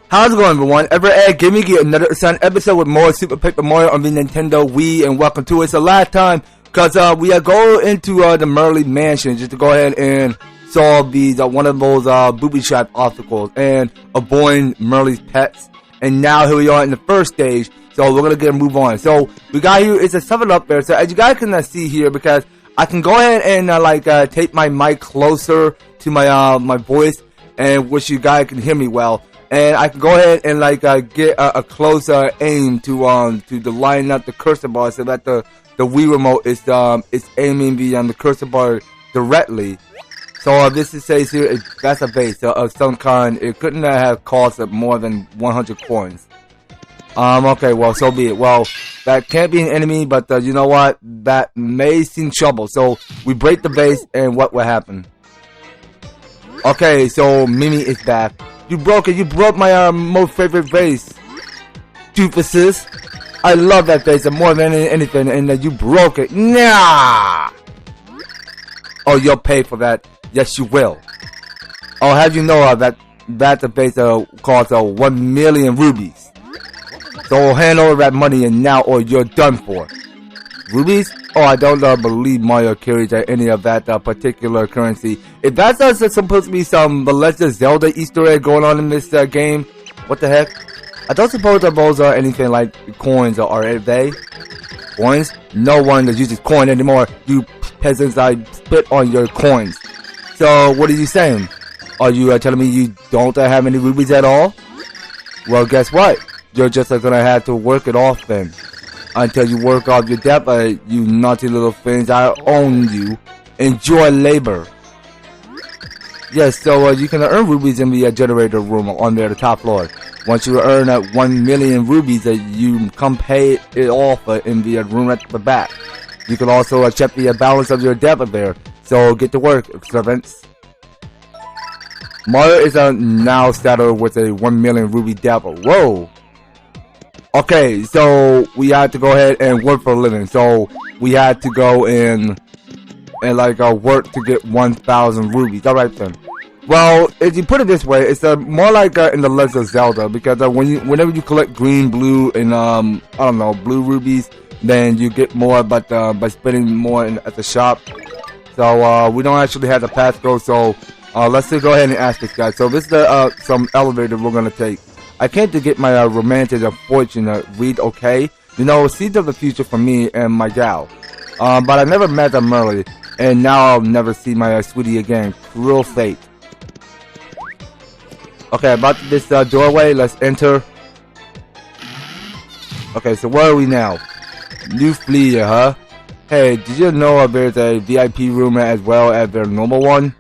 How's it going, everyone? EVER-TASTIC giving another exciting episode with more Super Paper Mario on the Nintendo Wii, and welcome to it. It's the last time, cause we are going into the Merly Mansion just to go ahead and solve these one of those booby trap obstacles and avoiding Merly's pets. And now here we are in the first stage, so we're gonna get a move on. So we got here, it's a 7-up there. So as you guys can see here, because I can go ahead and take my mic closer to my my voice, and which you guys can hear me well. And I can go ahead and get a closer aim to line up the cursor bar so that the Wii remote is aiming the cursor bar directly. So this says here that's a base of some kind. It couldn't have cost more than 100 coins. Okay, well, so be it. Well, that can't be an enemy, but you know what? That may seem trouble. So we break the base, and what will happen? Okay, so Mimi is back. You broke it. You broke my most favorite vase, doofuses. I love that vase more than anything, and you broke it. Nah. Oh, you'll pay for that. Yes, you will. I'll have you know that the vase costs 1 million rubies. So hand over that money and now, or you're done for. Rubies? Oh, I don't believe Mario carries any of that particular currency. If that's supposed to be some Legend of Zelda Easter egg going on in this game, what the heck? I don't suppose that those are anything like coins, or are they? Coins? No one that uses coin anymore. You peasants, I spit on your coins. So, what are you saying? Are you telling me you don't have any rubies at all? Well, guess what? You're just gonna have to work it off then. Until you work off your debt, you naughty little things. I own you. Enjoy labor. Yes, so you can earn rubies in the generator room on there, the top floor. Once you earn 1 million rubies, you come pay it off in the room at the back. You can also check the balance of your debt there. So get to work, servants. Mario is now saddled with a 1 million ruby debt. Whoa. Okay, so we had to go ahead and work for a living. So we had to go in and work to get 1,000 rubies. All right then. Well, if you put it this way, it's more like in the Legend of Zelda, because whenever you collect green, blue, and I don't know, blue rubies, then you get more, but by spending more at the shop. So we don't actually have the passcode. So let's just go ahead and ask this guy. So this is some elevator we're gonna take. I came to get my romantic fortune read okay. You know, seeds of the future for me and my gal. But I never met a Merly, and now I'll never see my sweetie again. Cruel fate. Okay, about this doorway, let's enter. Okay, so where are we now? New Flea, huh? Hey, did you know there's a VIP room as well as their normal one?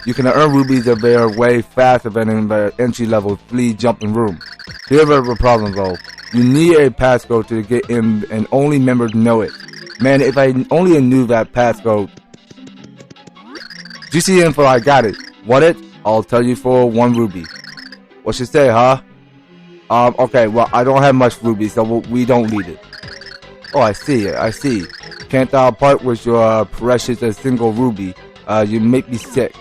You can earn rubies if they are way faster than in the entry-level Flea jumping room. Here's the problem though. You need a passcode to get in, and only members know it. Man, if I only knew that passcode. Juicy info, I got it. Want it? I'll tell you for 1 ruby. What you say, huh? Okay, well, I don't have much rubies, so we don't need it. Oh, I see. Can't part with your precious single ruby. You make me sick.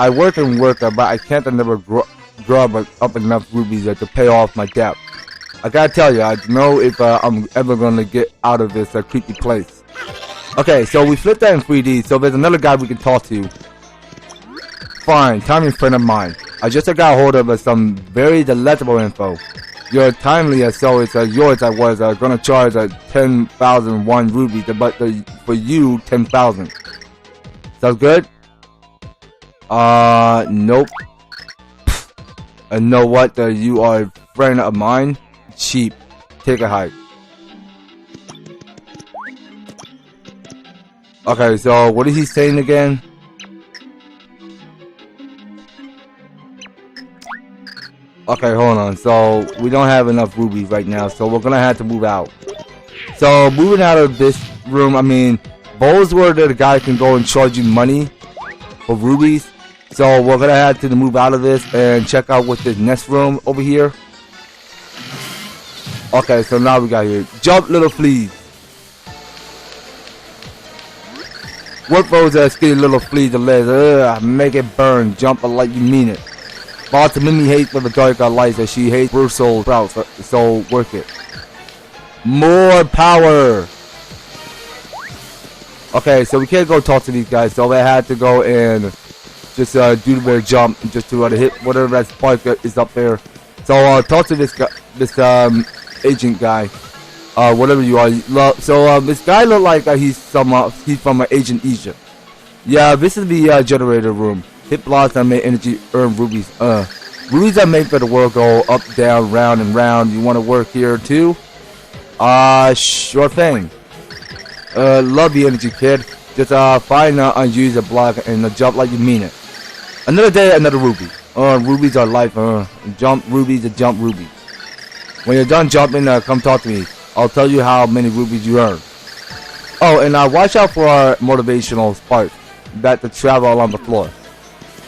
I work and work, but I can't never grab up enough rubies to pay off my debt. I gotta tell you, I don't know if I'm ever gonna get out of this creepy place. Okay, so we flipped that in 3D, so there's another guy we can talk to. Fine, timely friend of mine. I just got hold of some very delectable info. You're timely, so it's yours. I was gonna charge 10,001 rubies, but for you 10,000. Sounds good? Nope. And know what? You are a friend of mine. Cheap. Take a hike. Okay, so what is he saying again? Okay, hold on. So we don't have enough rubies right now, so we're gonna have to move out. So moving out of this room, I mean, those where the guy can go and charge you money for rubies. So we're gonna have to move out of this and check out what's this next room over here. Okay, so now we got here. Jump, little fleas. Work those skinny little fleas to legs. Make it burn. Jump like you mean it. Boss Mimi hates for the dark lights, and she hates Brussels sprouts, so work it. More power! Okay, so we can't go talk to these guys, so I had to go and just do the jump, and just to hit whatever that spark is up there. So talk to this guy, this agent guy, whatever you are. So this guy look like he's from Agent Egypt. Yeah, this is the generator room. Hit blocks that make energy, earn rubies. Rubies that make for the world go up, down, round, and round. You want to work here too? Sure thing. Love the energy, kid. Just find an unused block and jump like you mean it. Another day, another ruby. Rubies are life. Jump rubies and jump rubies. When you're done jumping, come talk to me. I'll tell you how many rubies you earn. Oh, and watch out for our motivational spark that to travel along the floor.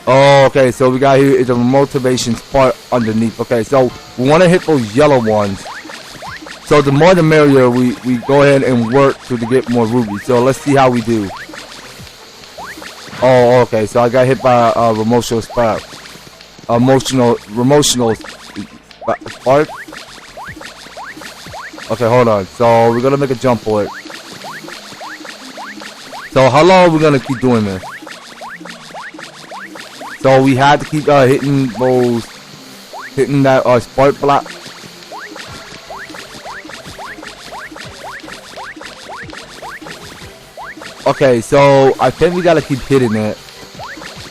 Oh, okay, so we got here is a motivation spark underneath. Okay, so we want to hit those yellow ones. So the more the merrier, we go ahead and work to get more rubies. So let's see how we do. Oh, okay, so I got hit by a emotional spark. Emotional spark. Okay, hold on. So we're gonna make a jump for it. So how long are we gonna keep doing this? So we had to keep hitting that spark block. Okay, so I think we gotta keep hitting it.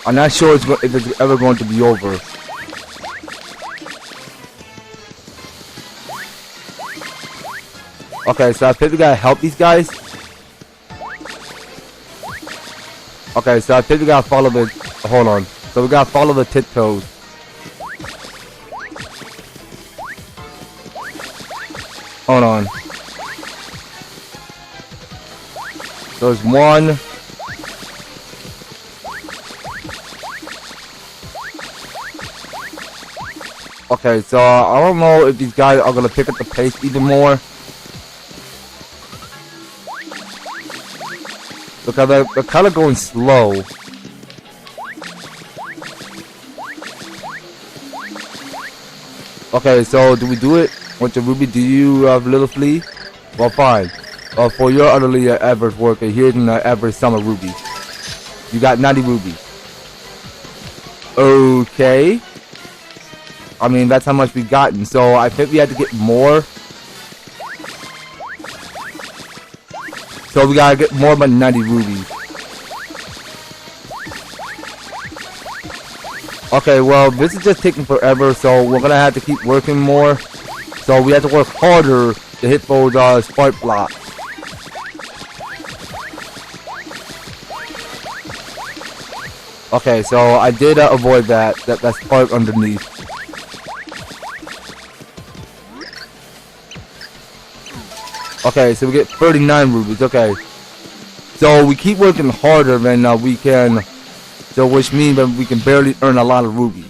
I'm not sure if it's ever going to be over. Okay, so I think we gotta help these guys. Okay, so I think we gotta follow the. Hold on. So we gotta follow the tiptoes. Hold on. There's one. Okay, so I don't know if these guys are gonna pick up the pace even more. Because they're kind of going slow. Okay, so do we do it? What's your ruby? Do you have little Flea? Well, fine. For your utterly average worker, here's an average summer ruby. You got 90 rubies. Okay. I mean, that's how much we gotten. So I think we had to get more. So we gotta get more than 90 rubies. Okay, well, this is just taking forever, so we're gonna have to keep working more. So we have to work harder to hit those spark blocks. Okay, so I did avoid that spark underneath. Okay, so we get 39 rubies. Okay, so we keep working harder than we can. So which means that we can barely earn a lot of rubies.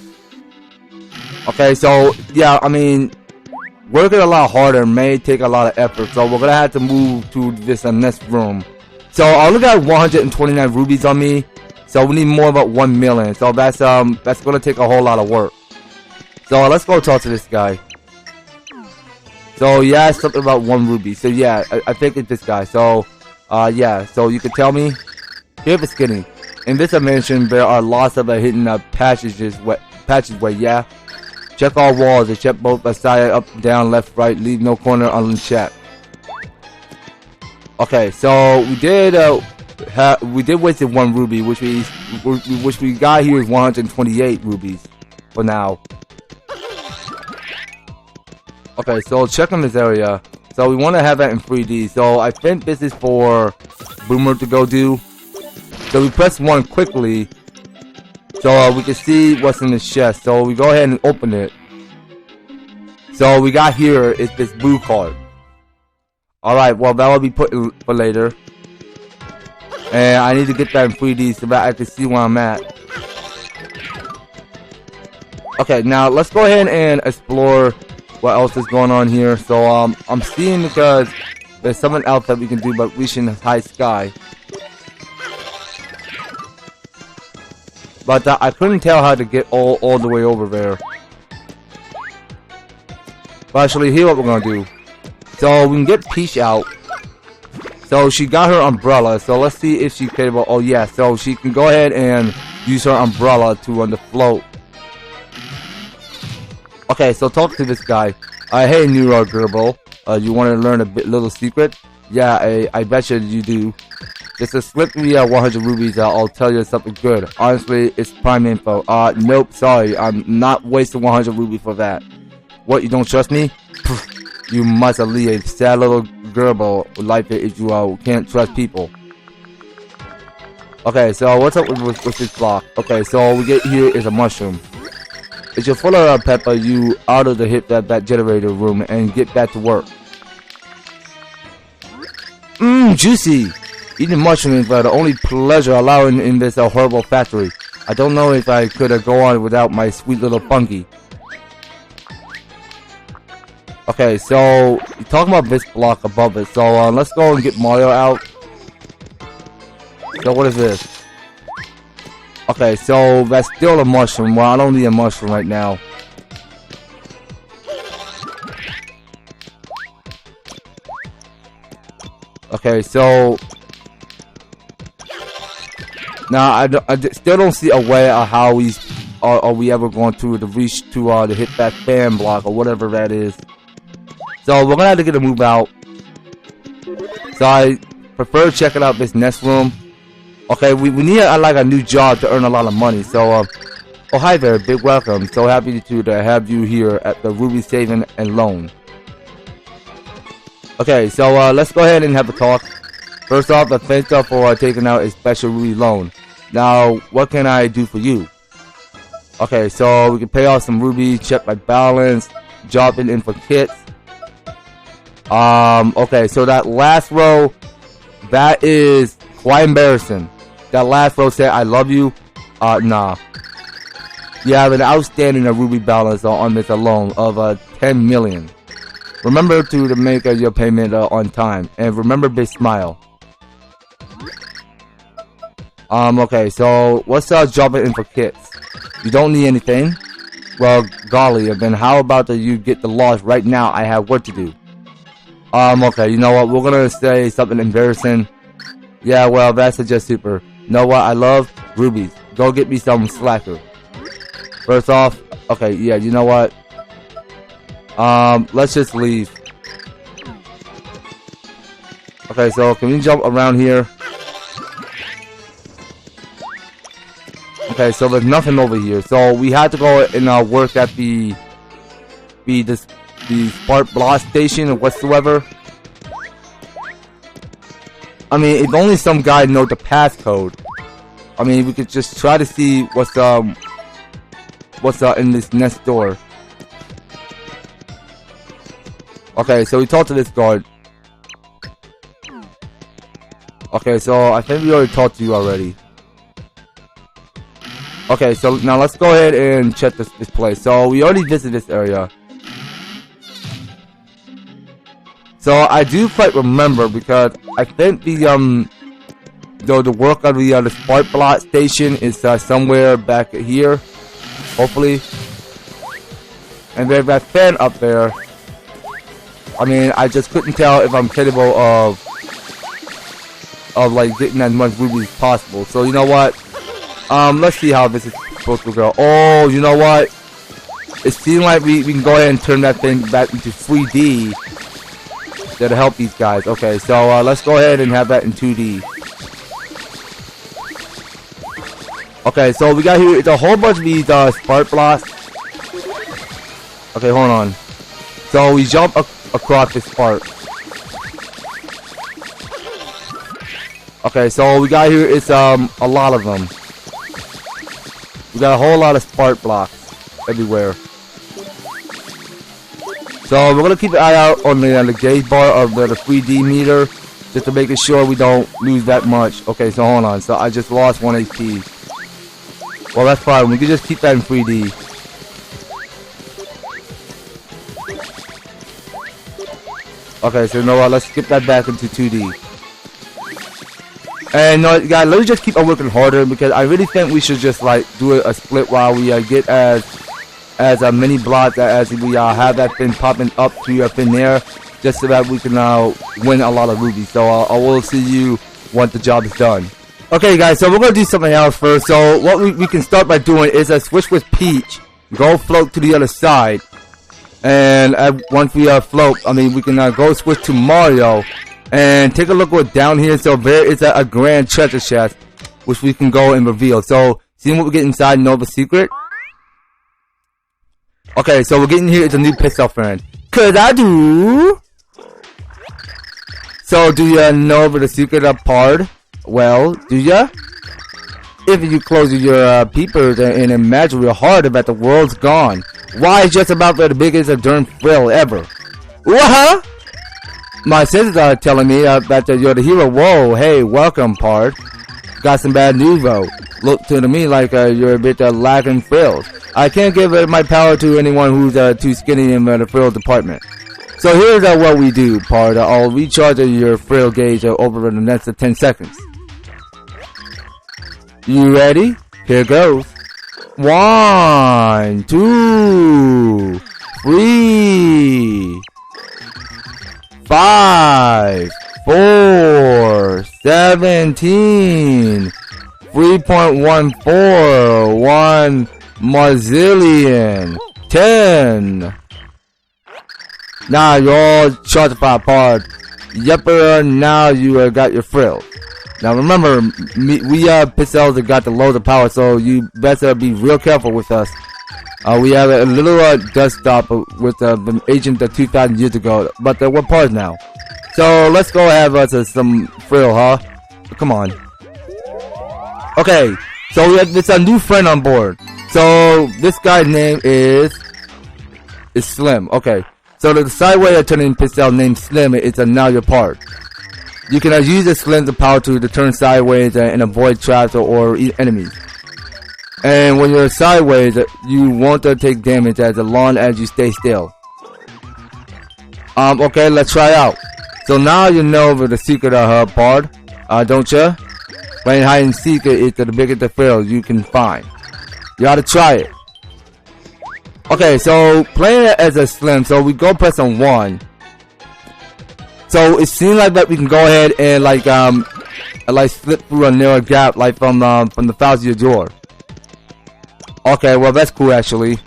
Okay, so yeah, I mean, working a lot harder may take a lot of effort. So we're gonna have to move to this next room. So I only got 129 rubies on me. So we need more about 1 million. So that's gonna take a whole lot of work. So let's go talk to this guy. So yeah, something about 1 ruby. So yeah, I think it's this guy. So yeah, so you can tell me. Here's the skinny. In this dimension, there are lots of hidden passageway. Yeah. Check all walls and check both side, up, down, left, right. Leave no corner unchecked. Okay, so we did waste 1 ruby, which we got here is 128 rubies for now. Okay, so check on this area. So we want to have that in 3D. So I think this is for Boomer to go do. So we press 1 quickly, so we can see what's in the chest. So we go ahead and open it. So we got here is this blue card. Alright, well that will be put in for later. And I need to get that in 3D so that I can see where I'm at. Okay, now let's go ahead and explore what else is going on here. So I'm seeing because there's something else that we can do but reaching the high sky. But I couldn't tell how to get all the way over there. But actually, here's what we're gonna do. So we can get Peach out. So she got her umbrella. So let's see if she's capable. Oh yeah, so she can go ahead and use her umbrella to on the float. Okay, so talk to this guy. Hey, new Gerbil. You want to learn a little secret? Yeah, I bet you do. Just a slip me 100 rubies. I'll tell you something good. Honestly, it's prime info. Nope, sorry. I'm not wasting 100 rubies for that. What, you don't trust me? You must leave a sad little Gerbil life if you can't trust people. Okay, so what's up with this block? Okay, so we get here is a mushroom. If you're full of pepper, you ought to hit that generator room and get back to work. Juicy! Eating mushrooms are the only pleasure allowed in this horrible factory. I don't know if I could go on without my sweet little funky. Okay, so you're talking about this block above it. So let's go and get Mario out. So what is this? Okay, so that's still a mushroom. Well, I don't need a mushroom right now. Okay, so now I still don't see a way of how are we ever going to reach to hit that fan block or whatever that is. So we're gonna have to get a move out. So I prefer checking out this next room. Okay, we need like a new job to earn a lot of money. So oh hi there, big welcome. So happy to have you here at the Ruby Saving and Loan. Okay, so let's go ahead and have a talk. First off, thank you for taking out a special Ruby loan. Now, what can I do for you? Okay, so we can pay off some Ruby, check my balance, drop it in for kits. Okay, so that last row, that is quite embarrassing. That last row said, I love you. Nah. You have an outstanding Ruby balance on this alone of 10 million. Remember to make your payment on time, and remember big smile. Okay, so what's dropping in for kits? You don't need anything? Well, golly, then how about you get the loss right now? I have work to do. Okay, you know what? We're gonna say something embarrassing. Yeah, well, that's just super. You know what? I love rubies. Go get me some slacker. First off, okay, yeah, you know what? Let's just leave. Okay, so can we jump around here? Okay, so there's nothing over here. So we had to go and work at the Spark Blast station or whatsoever. I mean, if only some guy knows the passcode. I mean, we could just try to see what's in this next door. Okay, so we talked to this guard. Okay, so I think we already talked to you already. Okay, so now let's go ahead and check this place. So we already visited this area. So I do quite remember because I think the work of the Spark Blast station is somewhere back here, hopefully. And there's that fan up there. I mean, I just couldn't tell if I'm capable of like getting as much ruby as possible. So you know what? Let's see how this is supposed to go. Oh, you know what? It seems like we can go ahead and turn that thing back into 3D to help these guys. Okay, so let's go ahead and have that in 2D. Okay, so we got here. It's a whole bunch of these spark blasts. Okay, hold on. So we jump across this part. Okay, so we got here is a lot of them. We got a whole lot of spark blocks everywhere. So we're gonna keep an eye out on the gauge bar of the 3D meter, just to make sure we don't lose that much. Okay, so hold on. So I just lost 1 HP. Well, that's fine. We can just keep that in 3D. Okay, so you know what? Let's skip that back into 2D. And guys, let me just keep on working harder because I really think we should just like do a split while we get as many blocks as we have that thing popping up to thin air, just so that we can win a lot of rubies. So I will see you once the job is done. Okay guys, so we're gonna do something else first. So what we can start by doing is a switch with Peach, go float to the other side, and once we float, I mean we can go switch to Mario. And take a look what's down here. So there is a grand treasure chest, which we can go and reveal. So, seeing what we get inside, know the secret? Okay, so we're getting here. It's a new Pixl friend. Cause I do. So, do you know the secret part? Well, do ya? If you close your peepers and imagine real hard that the world's gone, why it's just about the biggest darn thrill ever? What? My sisters are telling me that you're the hero. Whoa, hey, welcome, Pard. Got some bad news, though. Look to me like you're a bit lacking frills. I can't give my power to anyone who's too skinny in the frill department. So here's what we do, Pard. I'll recharge your frill gauge over the next 10 seconds. You ready? Here goes. 1, 2, 3... 5, 4, 17, 3.14, 1 Marzillion, 10. Now you're all charged Pard. Yep, now you got your frill. Now remember, we Pixl that got the loads of power, so you better be real careful with us. We have a little dust stop with the agent 2,000 years ago, but we're Pars now. So let's go have some frill, huh? Come on. Okay, so we have this new friend on board. So this guy's name is Slim. Okay, so the sideway of turning Pixl named Slim is now your part. You can use the Slim's power to turn sideways and avoid traps or enemies. And when you're sideways, you won't take damage as long as you stay still. Okay, let's try out. So now you know the secret of her Pard, don't ya? Playing hide and seek is the biggest thrill you can find. You ought to try it. Okay, so playing it as a Slim, so we go press on 1. So it seems like that we can go ahead and like slip through a narrow gap like from the 1,000-year door. Okay, well that's cool actually.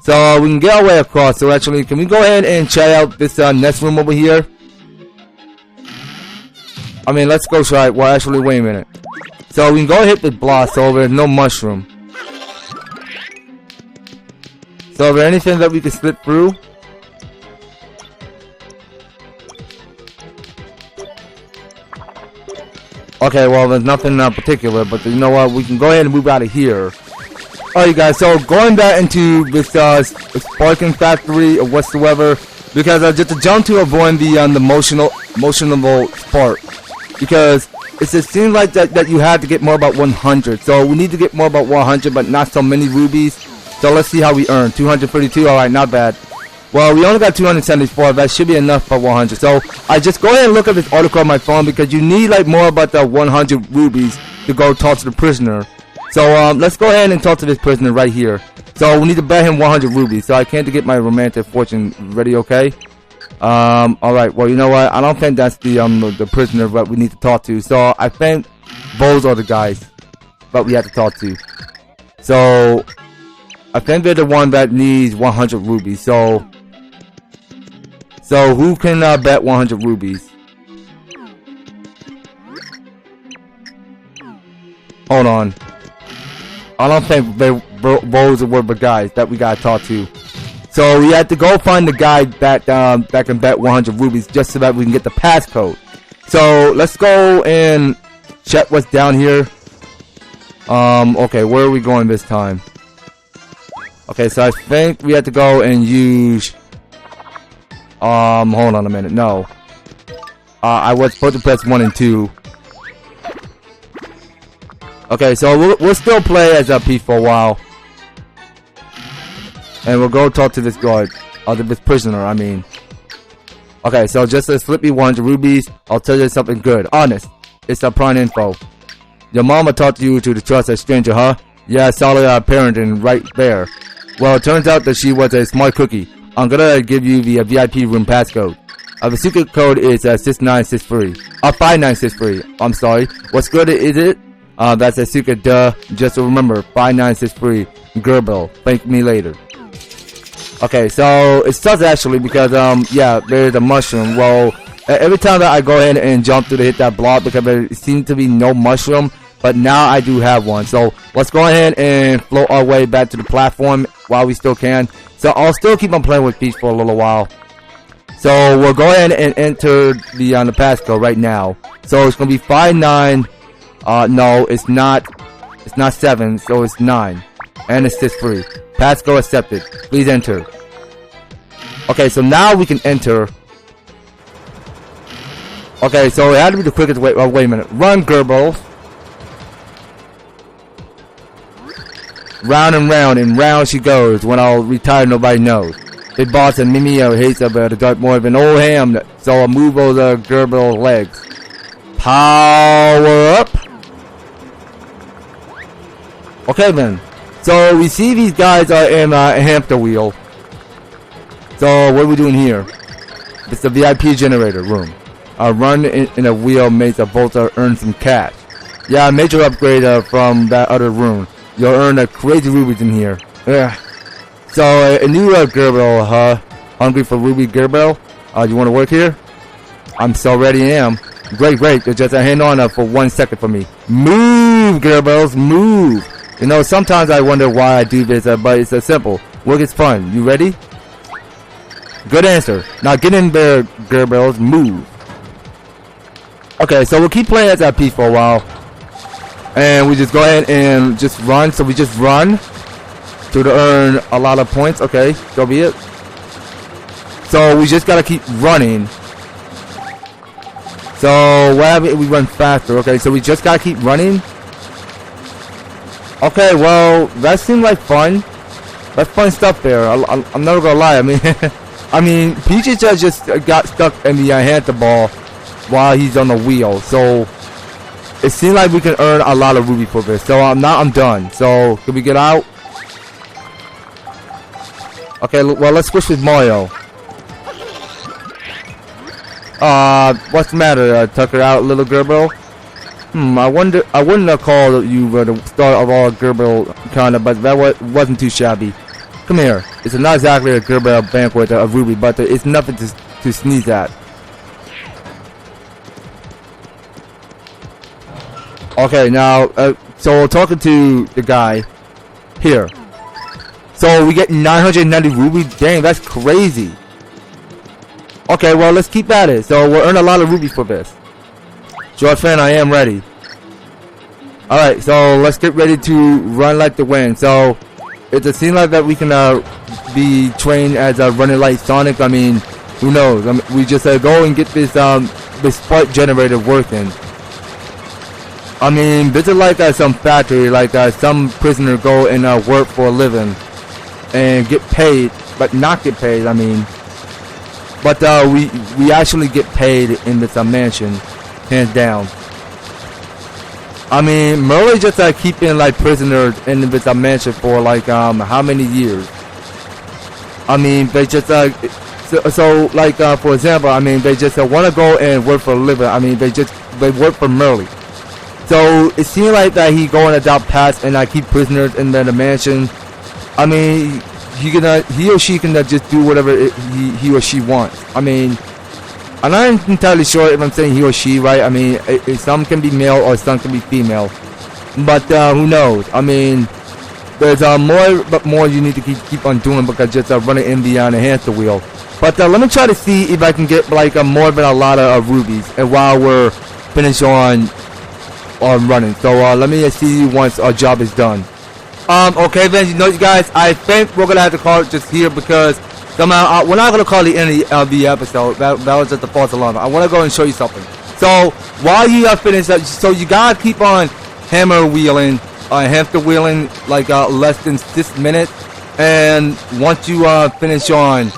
So we can get our way across. So actually, can we go ahead and try out this next room over here? I mean, let's go try it. Well, actually, wait a minute. So we can go ahead and hit the block. So there's no mushroom. So is there anything that we can slip through? Okay, well there's nothing particular, but you know what? We can go ahead and move out of here. Alright guys, so going back into this sparking factory or whatsoever, because just to jump to avoid the motionable spark, because it seems like that you have to get more about 100. So we need to get more about 100, but not so many rubies. So let's see how we earn 232. Alright, not bad. Well, we only got 274. That should be enough for 100. So I just go ahead and look at this article on my phone because you need like more about the 100 rubies to go talk to the prisoner. So let's go ahead and talk to this prisoner right here. So we need to bet him 100 rubies. So I can't get my romantic fortune ready. Okay. All right. Well, you know what? I don't think that's the prisoner that we need to talk to. So I think those are the guys that we have to talk to. So I think they're the one that needs 100 rubies. So who can bet 100 rubies? Hold on. I don't think those were the guys that we gotta talk to. So we have to go find the guy that can bet 100 rubies just so that we can get the passcode. So let's go and check what's down here. Okay, where are we going this time? Okay, so I think we have to go and use. Hold on a minute. No. I was supposed to press 1 and 2. Okay, so we'll still play as a P for a while. And we'll go talk to this guard. This prisoner, I mean. Okay, so just to slip me 100 rubies, I'll tell you something good. Honest. it's a prime info. Your mama taught you to trust a stranger, huh? Yeah, solid parenting right there. Well, it turns out that she was a smart cookie. I'm gonna give you the VIP room passcode. The secret code is 6963. 5963. I'm sorry. What's good is it? That's a secret, duh. Just remember, 5963. Gerbil. Thank me later. Okay, so it sucks actually because yeah, there's a mushroom. Well, every time that I go ahead and jump to hit that block because there seems to be no mushroom, but now I do have one. So let's go ahead and float our way back to the platform while we still can. So I'll still keep on playing with Peach for a little while. So we'll go ahead and enter the passcode right now. So it's gonna be 59. No, it's not. It's not 7. So it's 9, and it's 6-free. Passcode accepted. Please enter. Okay, so now we can enter. Okay, so it had to be the quickest way. Oh, wait a minute. Run, Gerbil. Round and round she goes. When I'll retire, nobody knows. Big boss and Mimi hates about the dark more of an old ham. So I'll move those Gerbil legs. Power up. Okay then. So we see these guys are in a hamster wheel. So what are we doing here? It's the VIP generator room. Run in a wheel makes a Volta earn some cash. Yeah, major upgrade from that other room. You'll earn a crazy rubies in here. Ugh. So a new Gerbil, huh? Hungry for ruby Gerbil? You want to work here? I'm so ready am. Great. Just hang on for 1 second for me. Move, Gerbils, move. You know, sometimes I wonder why I do this, but it's simple. Work is fun. You ready? Good answer. Now get in there, Gerbils. Move. Okay, so we'll keep playing as Peach for a while. And we just go ahead and just run. So we just run to earn a lot of points. Okay, so be it. So we just gotta keep running. So what happens if we run faster? Okay, so we just gotta keep running. Okay, well, that seemed like fun. That's fun stuff there. I'm never gonna lie. I mean, Peach just got stuck in the hamster ball while he's on the wheel. So it seems like we can earn a lot of ruby for this. So now I'm done. So can we get out? Okay, well, let's switch with Mario. What's the matter? Tucker out, little Gerbil? I wouldn't have called you the start of all Gerbil kinda, but that wasn't too shabby. Come here. It's not exactly a Gerbil banquet of ruby, but it's nothing to sneeze at. Okay, now, so talking to the guy here. So we get 990 ruby. Dang, that's crazy. Okay, well, let's keep at it. So we'll earn a lot of ruby for this. George fan, I am ready. Alright, so let's get ready to run like the wind. So it seems like that we can be trained as a running like Sonic. I mean, who knows? We just go and get this spark generator working. I mean, this is like some factory, like some prisoner go and work for a living and get paid, but not get paid. I mean, but we actually get paid in this mansion. Hands down. I mean, Merle just keeping like prisoners in this mansion for like how many years? I mean, they just so like for example, I mean, they just want to go and work for a living. I mean, they work for Merle. So it seems like that he go and adopt pets and keep prisoners in the mansion. I mean, he or she can just do whatever he or she wants. I mean, I'm not entirely sure if I'm saying he or she, right? I mean, some can be male or some can be female. But who knows? I mean, there's more you need to keep on doing because just running in the hamster wheel. But let me try to see if I can get like more than a lot of rubies. And while we're finished on running, so let me see once our job is done. Okay, then you know, you guys, I think we're gonna have to call it just here because somehow we're not gonna call the end of the episode. That was just a false alarm. I want to go and show you something. So while you are finished, so you gotta keep on hamster wheeling like less than 6 minutes, and once you finish on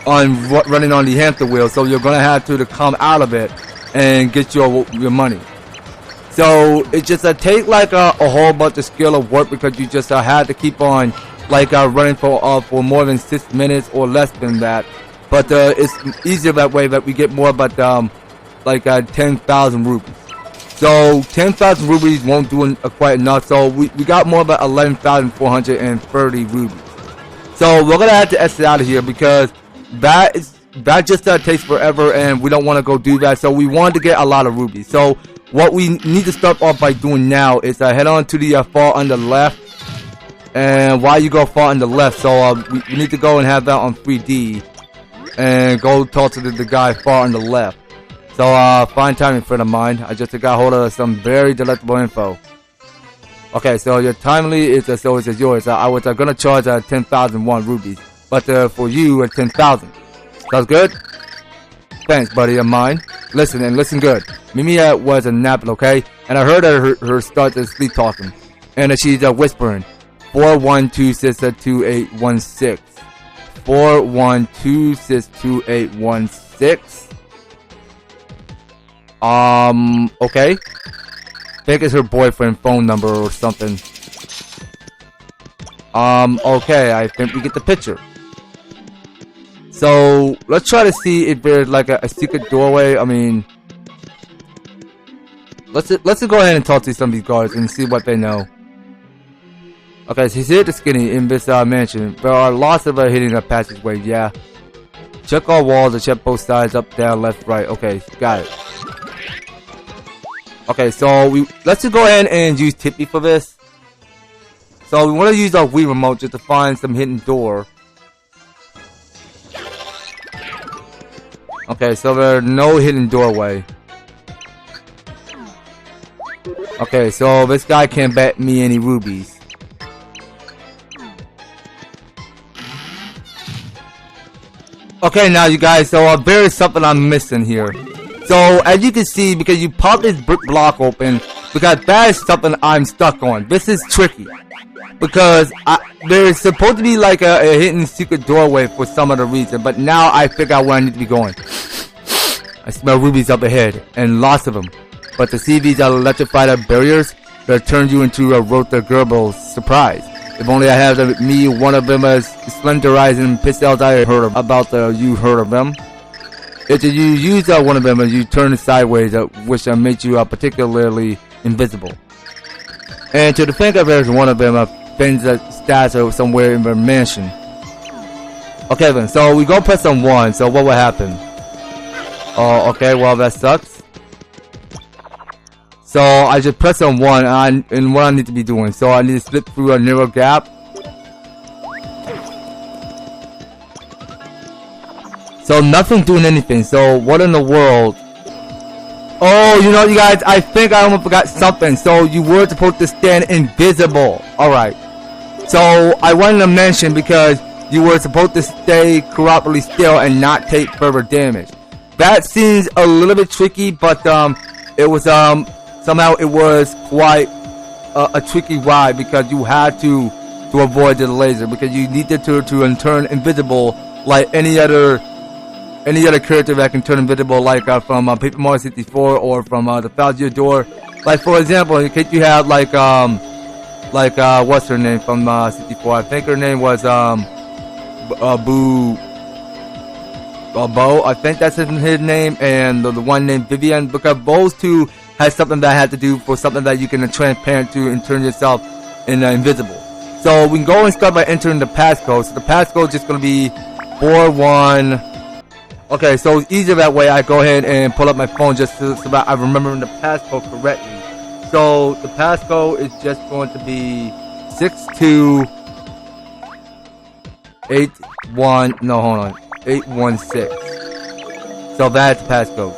running on the hamster wheel, so you're gonna have to come out of it and get your money. So it just take like a whole bunch of skill of work, because you just had to keep on like running for more than 6 minutes or less than that. But it's easier that way, that we get more, but like 10,000 rupees. So 10,000 rupees won't do quite enough. So we got more about 11,430 rupees. So we're gonna have to exit out of here, because that just takes forever, and we don't want to go do that. So we wanted to get a lot of rupees. So what we need to start off by doing now is head on to the far on the left. And while you go far on the left, so we need to go and have that on 3D, and go talk to the guy far on the left. So fine timing, friend of mine. I just got hold of some very delectable info. Okay, so your timely is so it's yours. I was gonna charge 10,001 rupees, but for you 10,000. Sounds good? Thanks, buddy of mine. Listen and listen good. Mimi was napping, okay? And I heard her start to sleep talking, and she's whispering. 41262816. 41262816. Okay. Think it's her boyfriend phone number or something. Okay, I think we get the picture. So let's try to see if there's like a secret doorway. I mean, let's go ahead and talk to some of these guards and see what they know. Okay, so he's here at the skinny in this mansion. There are lots of hidden passageways. Yeah. Check all walls and check both sides, up, down, left, right. Okay, got it. Okay, so let's just go ahead and use Tippy for this. So we want to use our Wii remote just to find some hidden door. Okay, so there's no hidden doorway. Okay, so this guy can't bet me any rubies. Okay, now you guys, so there is something I'm missing here. So as you can see, because you pop this brick block open, because that is something I'm stuck on. This is tricky, because there is supposed to be like a hidden secret doorway for some other reason, but now I figure out where I need to be going. I smell rubies up ahead, and lots of them. But to see these electrified barriers, that turn you into a Rota Gerbil's surprise. If only I had me one of them as slenderizing Pixls I heard of, about you heard of them. If you use one of them and you turn it sideways, which makes you particularly invisible. And to the think of there's one of them things that stats somewhere in the mansion. Okay then, so we go press on 1, so what will happen? Oh, okay, well that sucks. So I just press on 1 and what I need to be doing. So I need to slip through a narrow gap. So nothing doing anything. So what in the world? Oh, you know, you guys, I think I almost forgot something. So you were supposed to stand invisible. Alright. So I wanted to mention, because you were supposed to stay correctly still and not take further damage. That seems a little bit tricky, but it was somehow it was quite a tricky ride, because you had to avoid the laser, because you needed to turn invisible like any other character that can turn invisible, like from Paper Mario 64 or from the Thousand-Year Door. Like for example, in case you have like what's her name from 64? I think her name was Bo. I think that's his name, and the one named Vivian, because those two has something that had to do for something that you can transparent to and turn yourself in invisible. So we can go and start by entering the passcode. So the passcode is just going to be 41. Okay, so it's easier that way. I go ahead and pull up my phone just so that I remember the passcode correctly. So the passcode is just going to be 816. So that's the passcode.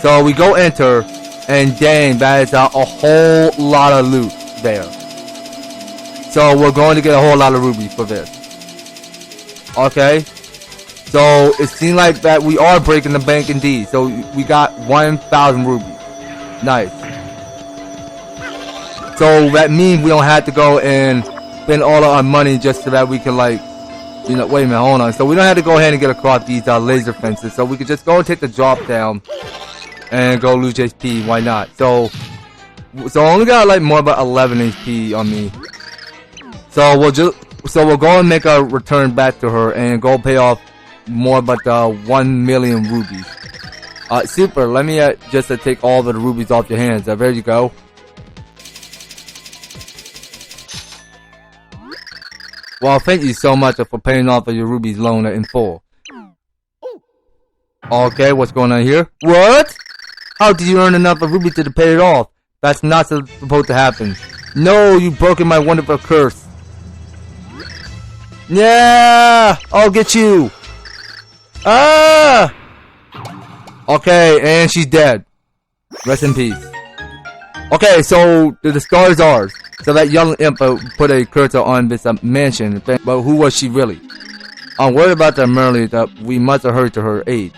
So we go enter, and dang, that is a whole lot of loot there. So we're going to get a whole lot of rubies for this. Okay. So it seems like that we are breaking the bank indeed. So we got 1,000 rubies. Nice. So that means we don't have to go and spend all of our money just so that we can, like, you know, wait a minute, hold on. So we don't have to go ahead and get across these laser fences. So we could just go and take the drop down and go lose HP. Why not? So So I only got like more about 11 HP on me. So we'll go and make our return back to her and go pay off more about 1 million rubies. Super. Let me just take all the rubies off your hands. There you go. Well, thank you so much for paying off of your rubies loan in full. Okay, what's going on here? What? How did you earn enough of rubies to pay it off? That's not supposed to happen. No, you've broken my wonderful curse. Yeah, I'll get you. Ah! Okay, and she's dead. Rest in peace. Okay, so the star is ours. So that young imp put a curse on this mansion, but who was she really? I'm worried about the Merly that we must have hurried to her aid.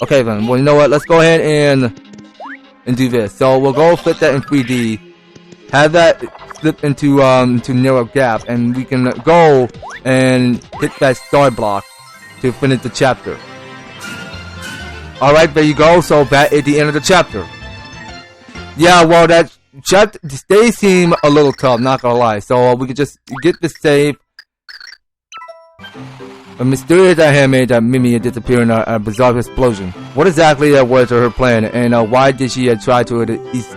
Okay then, well you know what, let's go ahead and do this. So we'll go flip that in 3D, have that slip into narrow gap, and we can go and hit that star block to finish the chapter. Alright, there you go, so that is the end of the chapter. Yeah, well that chapter, they seem a little tough, not gonna lie, so we could just get the save. A mysterious handmaid that Mimi disappeared in a bizarre explosion. What exactly was her plan, and why did she try to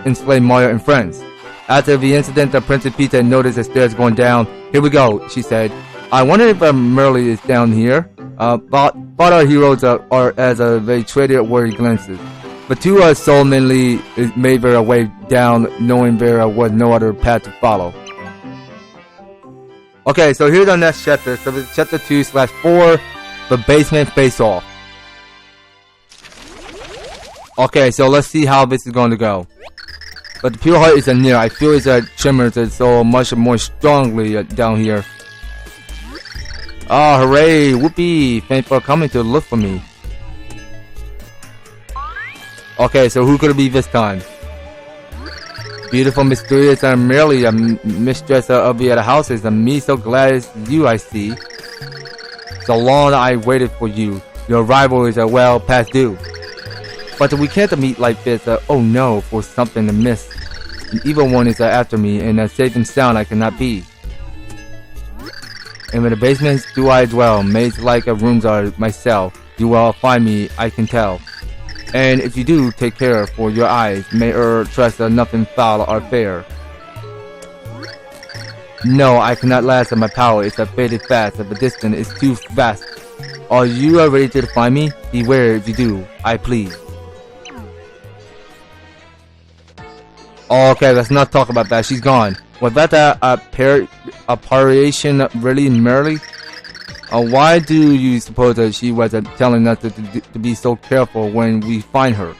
enslave Mario and friends? After the incident, the Princess Peach had noticed the stairs going down. Here we go, she said. I wonder if Merly is down here. Thought our heroes are as they traded worried glances. But two soul-manly made their way down, knowing there was no other path to follow. Okay, so here's our next chapter. So it's chapter 2/4, the basement face-off. Okay, so let's see how this is going to go. But the pure heart is near. I feel it's tremors so much more strongly down here. Oh, hooray! Whoopee! Thanks for coming to look for me. Okay, so who could it be this time? Beautiful, mysterious, and merely a mistress of the house is me. So glad it's you I see. So long I waited for you. Your arrival is well past due. But we can't meet like this. Oh no, for something to miss. The evil one is after me, and safe and sound I cannot be. And in the basement do I dwell, made like rooms are my cell. You will find me, I can tell. And if you do, take care for your eyes. May trust nothing foul or fair. No, I cannot last on my power. It's a faded fast. The distance is too vast. Are you ready to find me? Beware if you do, I plead. Okay, let's not talk about that. She's gone. Was that a paration really merely? Why do you suppose that she was telling us to be so careful when we find her?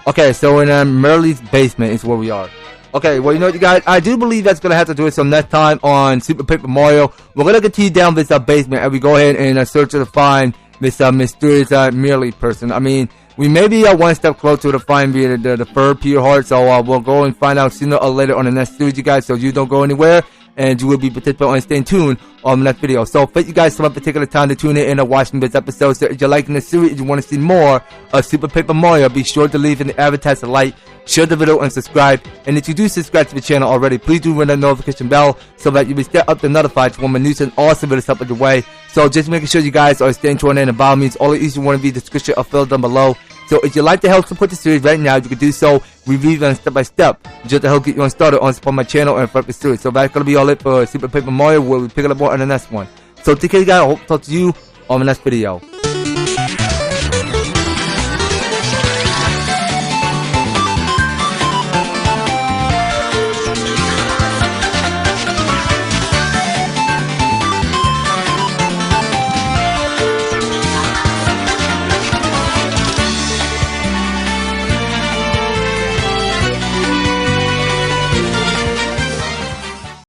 Okay, so in Merly's basement is where we are. Okay, well you know what you guys, I do believe that's going to have to do it. So next time on Super Paper Mario, we're going to continue down this basement and we go ahead and search to find this mysterious Merly person. I mean, we may be one step closer to find the third pure heart, so we'll go and find out sooner or later on the next series, you guys, so you don't go anywhere. And you will be participating and staying tuned on the next video. So thank you guys so much for taking the time to tune in and watching this episode. So if you're liking this series, if you want to see more of Super Paper Mario, be sure to leave in the advertise a like, share the video, and subscribe. And if you do subscribe to the channel already, please do ring that notification bell so that you'll be stay up to notified when my news and awesome videos up on your way. So just making sure you guys are staying tuned in, and by all means, all of you want to be in the description or filled down below. So if you'd like to help support the series right now, you can do so. Review them step by step, just to help get you on started on support my channel and focus series. So that's gonna be all it for Super Paper Mario. We'll be picking up more on the next one. So take care, guys. I hope to talk to you on the next video.